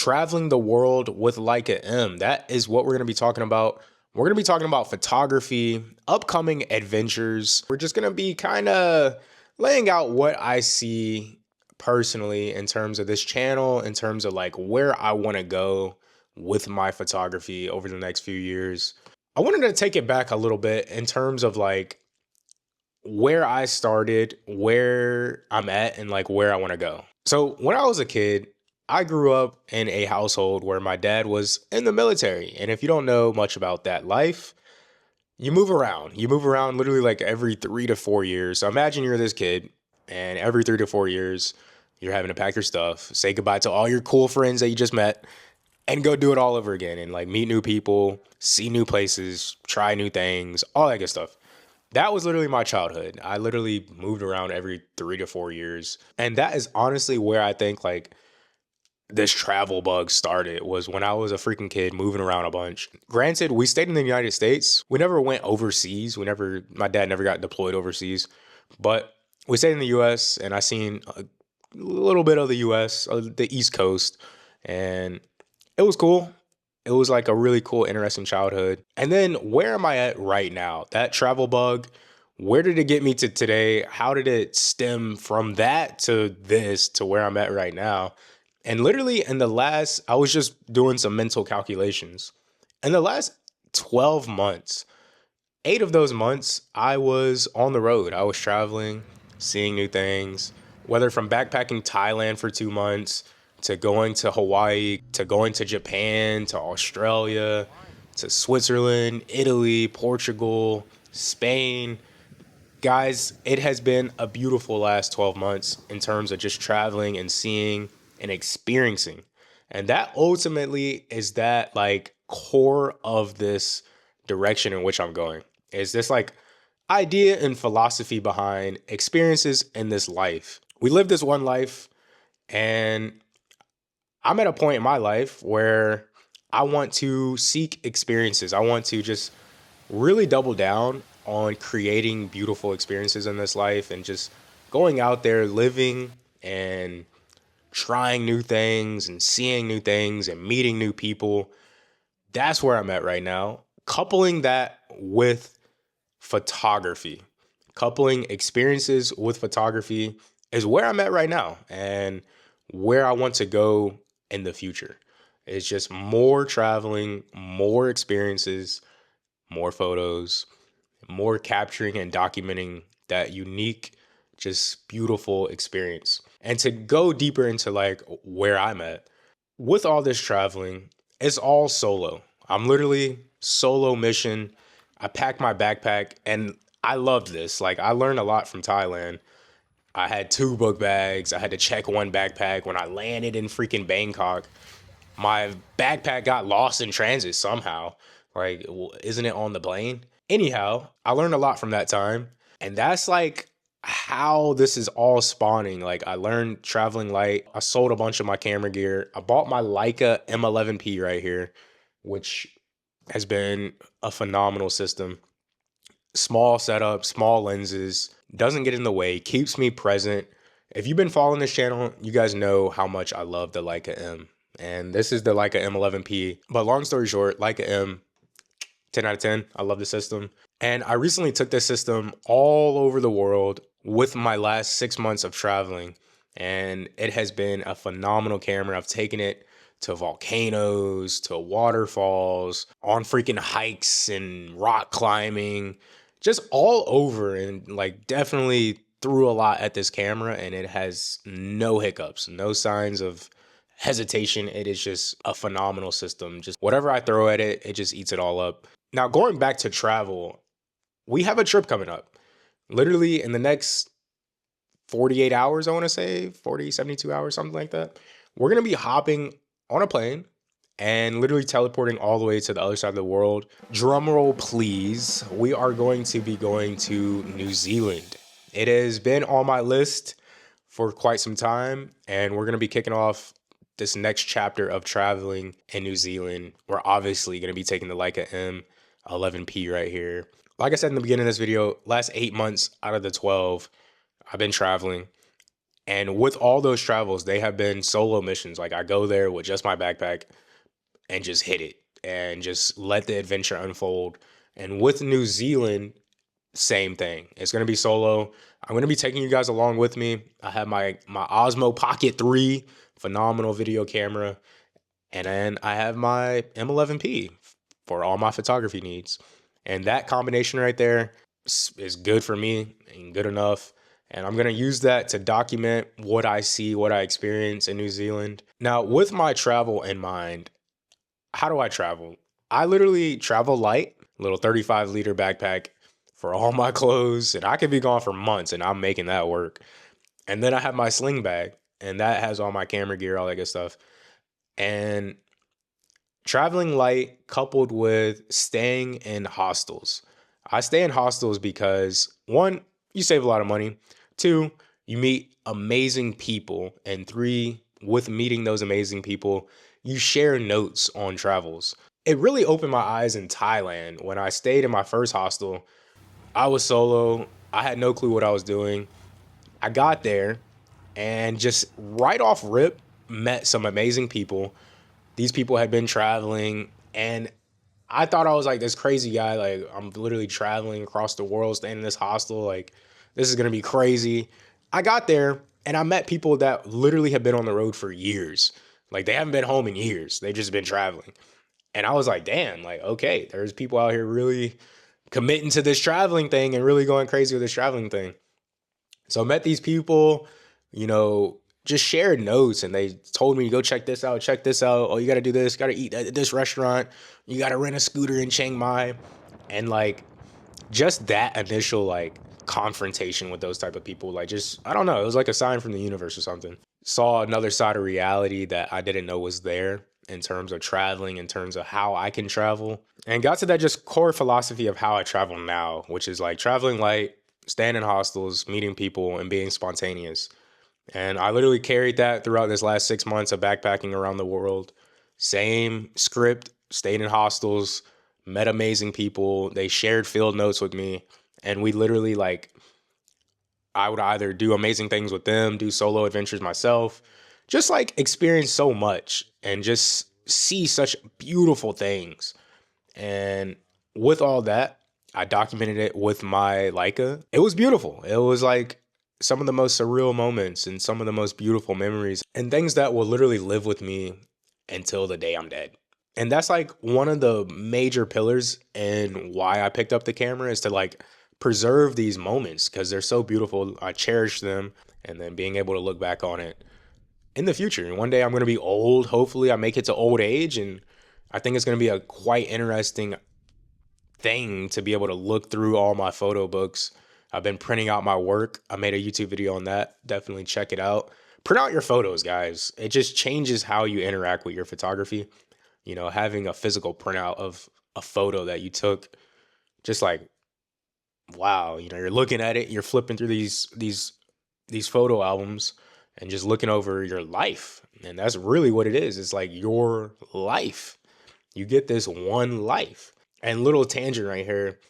traveling the world with Leica M. That is what we're going to be talking about. We're going to be talking about photography, upcoming adventures. We're just going to be kind of laying out what I see personally in terms of this channel, in terms of like where I want to go with my photography over the next few years. I wanted to take it back a little bit in terms of like where I started, where I'm at, and like where I want to go. So when I was a kid, I grew up in a household where my dad was in the military. And if you don't know much about that life, you move around. You move around literally like every 3 to 4 years. So imagine you're this kid and every 3 to 4 years, you're having to pack your stuff, say goodbye to all your cool friends that you just met, and go do it all over again and like meet new people, see new places, try new things, all that good stuff. That was literally my childhood. I literally moved around every 3 to 4 years. And that is honestly where I think like this travel bug started, was when I was a freaking kid moving around a bunch. Granted, we stayed in the United States. We never went overseas. My dad never got deployed overseas, but we stayed in the US and I seen a little bit of the US, the East Coast, and it was cool. It was like a really cool, interesting childhood. And then where am I at right now? That travel bug, where did it get me to today? How did it stem from that to this, to where I'm at right now? And literally I was just doing some mental calculations. In the last 12 months, 8 of those months, I was on the road. I was traveling, seeing new things, whether from backpacking Thailand for 2 months, to going to Hawaii, to going to Japan, to Australia, to Switzerland, Italy, Portugal, Spain. Guys, it has been a beautiful last 12 months in terms of just traveling and seeing and experiencing. And that ultimately is that like core of this direction in which I'm going. Is this like idea and philosophy behind experiences in this life. We live this one life, and I'm at a point in my life where I want to seek experiences. I want to just really double down on creating beautiful experiences in this life and just going out there, living and trying new things and seeing new things and meeting new people. That's where I'm at right now. Coupling that with photography, coupling experiences with photography is where I'm at right now and where I want to go in the future. It's just more traveling, more experiences, more photos, more capturing and documenting that unique, just beautiful experience. And to go deeper into like where I'm at, with all this traveling, it's all solo. I'm literally solo mission. I packed my backpack and I loved this. Like, I learned a lot from Thailand. I had 2 book bags. I had to check one backpack. When I landed in freaking Bangkok, my backpack got lost in transit somehow. Like, isn't it on the plane? Anyhow, I learned a lot from that time. And that's like how this is all spawning. Like, I learned traveling light. I sold a bunch of my camera gear. I bought my Leica M11-P right here, which has been a phenomenal system. Small setup, small lenses, doesn't get in the way, keeps me present. If you've been following this channel, you guys know how much I love the Leica M. And this is the Leica M11-P. But long story short, Leica M, 10 out of 10. I love the system. And I recently took this system all over the world with my last 6 months of traveling. And it has been a phenomenal camera. I've taken it to volcanoes, to waterfalls, on freaking hikes and rock climbing, just all over, and like definitely threw a lot at this camera, and it has no hiccups, no signs of hesitation. It is just a phenomenal system. Just whatever I throw at it, it just eats it all up. Now, going back to travel, we have a trip coming up. Literally in the next 48 hours, I want to say 40, 72 hours, something like that. We're going to be hopping on a plane and literally teleporting all the way to the other side of the world. Drum roll, please. We are going to be going to New Zealand. It has been on my list for quite some time, and we're going to be kicking off this next chapter of traveling in New Zealand. We're obviously going to be taking the Leica M11-P right here. Like I said in the beginning of this video, last 8 months out of the 12, I've been traveling. And with all those travels, they have been solo missions. Like I go there with just my backpack and just hit it and just let the adventure unfold. And with New Zealand, same thing. It's gonna be solo. I'm gonna be taking you guys along with me. I have my Osmo Pocket 3, phenomenal video camera, and then I have my M11-P for all my photography needs. And that combination right there is good for me and good enough. And I'm gonna use that to document what I see, what I experience in New Zealand. Now, with my travel in mind, how do I travel? I literally travel light, little 35-liter backpack for all my clothes, and I could be gone for months and I'm making that work. And then I have my sling bag, and that has all my camera gear, all that good stuff. And traveling light coupled with staying in hostels. I stay in hostels because one, you save a lot of money. Two, you meet amazing people. And three, with meeting those amazing people, you share notes on travels. It really opened my eyes in Thailand when I stayed in my first hostel. I was solo. I had no clue what I was doing. I got there and just right off rip, met some amazing people. These people had been traveling, and I thought I was like this crazy guy. Like, I'm literally traveling across the world, staying in this hostel. Like, this is gonna be crazy. I got there and I met people that literally have been on the road for years. Like, they haven't been home in years. They've just been traveling. And I was like, damn, like, okay, there's people out here really committing to this traveling thing and really going crazy with this traveling thing. So I met these people, you know, just shared notes, and they told me, go check this out, check this out. Oh, you got to do this, got to eat at this restaurant. You got to rent a scooter in Chiang Mai. And like, just that initial like confrontation with those type of people, like, just, I don't know, it was like a sign from the universe or something. Saw another side of reality that I didn't know was there in terms of traveling, in terms of how I can travel, and got to that just core philosophy of how I travel now, which is like traveling light, staying in hostels, meeting people, and being spontaneous. And I literally carried that throughout this last 6 months of backpacking around the world. Same script, stayed in hostels, met amazing people. They shared field notes with me. And we literally, like, I would either do amazing things with them, do solo adventures myself, just like experience so much and just see such beautiful things. And with all that, I documented it with my Leica. It was beautiful. It was like some of the most surreal moments and some of the most beautiful memories and things that will literally live with me until the day I'm dead. And that's like one of the major pillars in why I picked up the camera, is to like preserve these moments because they're so beautiful. I cherish them, and then being able to look back on it in the future. And one day I'm going to be old. Hopefully I make it to old age, and I think it's going to be a quite interesting thing to be able to look through all my photo books. I've been printing out my work. I made a YouTube video on that. Definitely check it out. Print out your photos, guys. It just changes how you interact with your photography. You know, having a physical printout of a photo that you took, just like, wow, you know, you're looking at it, you're flipping through these photo albums and just looking over your life. And that's really what it is. It's like your life. You get this one life. And little tangent right here,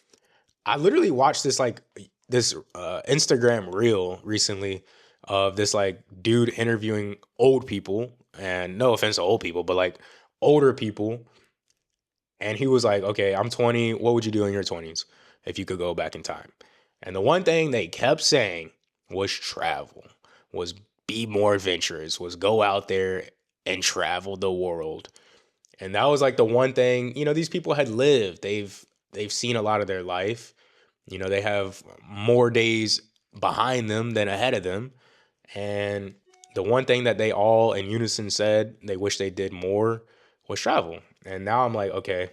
I literally watched this Instagram reel recently of this like dude interviewing old people, and no offense to old people, but like older people. And he was like, okay, I'm 20. What would you do in your 20s if you could go back in time? And the one thing they kept saying was travel, was be more adventurous, was go out there and travel the world. And that was like the one thing, you know, these people had lived. They've seen a lot of their life. You know, they have more days behind them than ahead of them. And the one thing that they all in unison said they wish they did more was travel. And now I'm like, okay,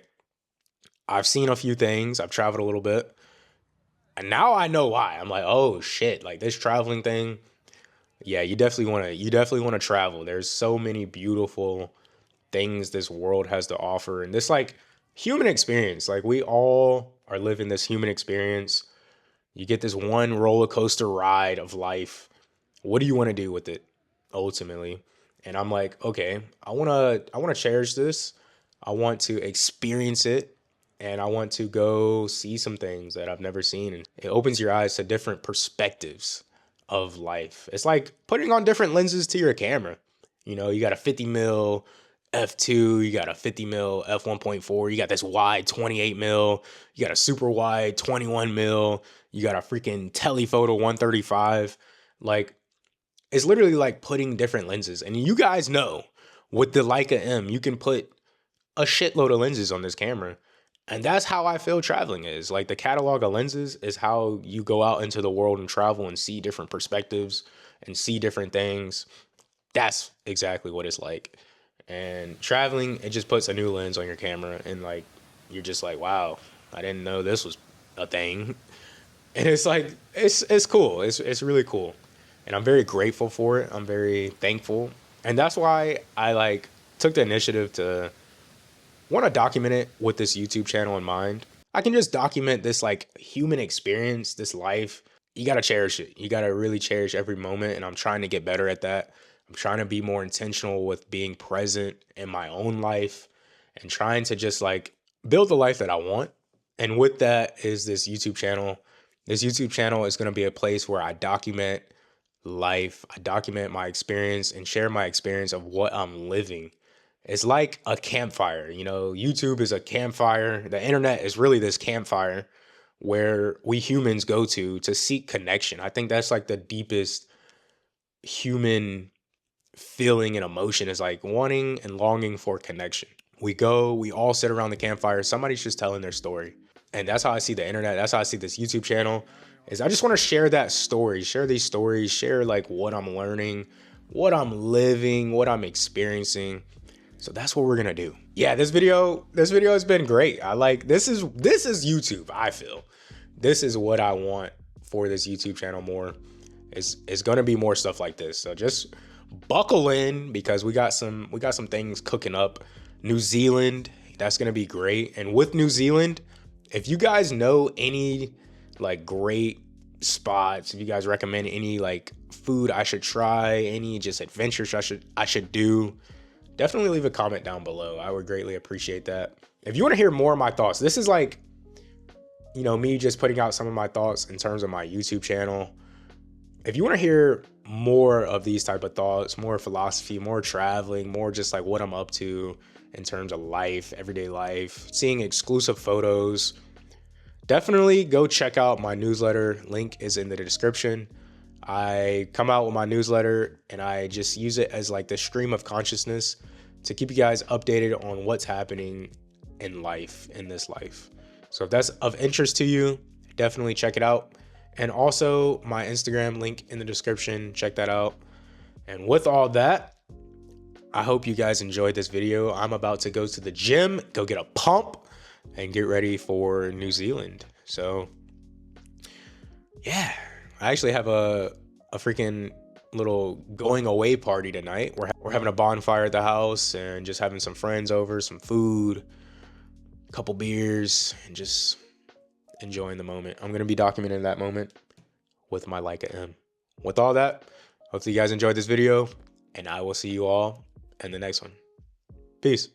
I've seen a few things. I've traveled a little bit. And now I know why. I'm like, oh shit, like this traveling thing. Yeah, you definitely want to travel. There's so many beautiful things this world has to offer, and this like human experience. Like, we all are living this human experience. You get this one roller coaster ride of life. What do you want to do with it ultimately? And I'm like, okay, I want to cherish this. I want to experience it, and I want to go see some things that I've never seen. And it opens your eyes to different perspectives of life. It's like putting on different lenses to your camera. You know, you got a 50 mil f2, you got a 50 mil f1.4, you got this wide 28 mil, you got a super wide 21 mil, you got a freaking telephoto 135. Like, it's literally like putting different lenses. And you guys know with the Leica M, you can put a shitload of lenses on this camera. And that's how I feel traveling is. Like, the catalog of lenses is how you go out into the world and travel and see different perspectives and see different things. That's exactly what it's like. And traveling, it just puts a new lens on your camera, and like, you're just like, wow, I didn't know this was a thing. And it's like, it's cool. It's really cool. And I'm very grateful for it. I'm very thankful. And that's why I like took the initiative to want to document it with this YouTube channel in mind. I can just document this like human experience, this life. You got to cherish it. You got to really cherish every moment. And I'm trying to get better at that. I'm trying to be more intentional with being present in my own life and trying to just like build the life that I want. And with that is this YouTube channel. This YouTube channel is going to be a place where I document life. I document my experience and share my experience of what I'm living. It's like a campfire. You know, YouTube is a campfire. The internet is really this campfire where we humans go to seek connection. I think that's like the deepest human feeling and emotion, is like wanting and longing for connection. We all sit around the campfire. Somebody's just telling their story. And that's how I see the internet. That's how I see this YouTube channel, is I just want to share that story, share these stories, share like what I'm learning, what I'm living, what I'm experiencing. So that's what we're going to do. Yeah, this video has been great. I like, this is YouTube. I feel this is what I want for this YouTube channel more. It's going to be more stuff like this. So just buckle in, because we got some things cooking up. New Zealand, that's going to be great. And with New Zealand, if you guys know any like great spots, if you guys recommend any like food I should try, any just adventures I should do, definitely leave a comment down below. I would greatly appreciate that. If you want to hear more of my thoughts, this is like, you know, me just putting out some of my thoughts in terms of my YouTube channel. If you want to hear more of these type of thoughts, more philosophy, more traveling, more just like what I'm up to in terms of life, everyday life, seeing exclusive photos, definitely go check out my newsletter. Link is in the description. I come out with my newsletter and I just use it as like the stream of consciousness to keep you guys updated on what's happening in life, in this life. So if that's of interest to you, definitely check it out. And also my Instagram link in the description, check that out. And with all that, I hope you guys enjoyed this video. I'm about to go to the gym, go get a pump, and get ready for New Zealand. So yeah, I actually have a freaking little going away party tonight. We're having a bonfire at the house and just having some friends over, some food, a couple beers, and just enjoying the moment. I'm going to be documenting that moment with my Leica M. With all that, hopefully you guys enjoyed this video, and I will see you all in the next one. Peace.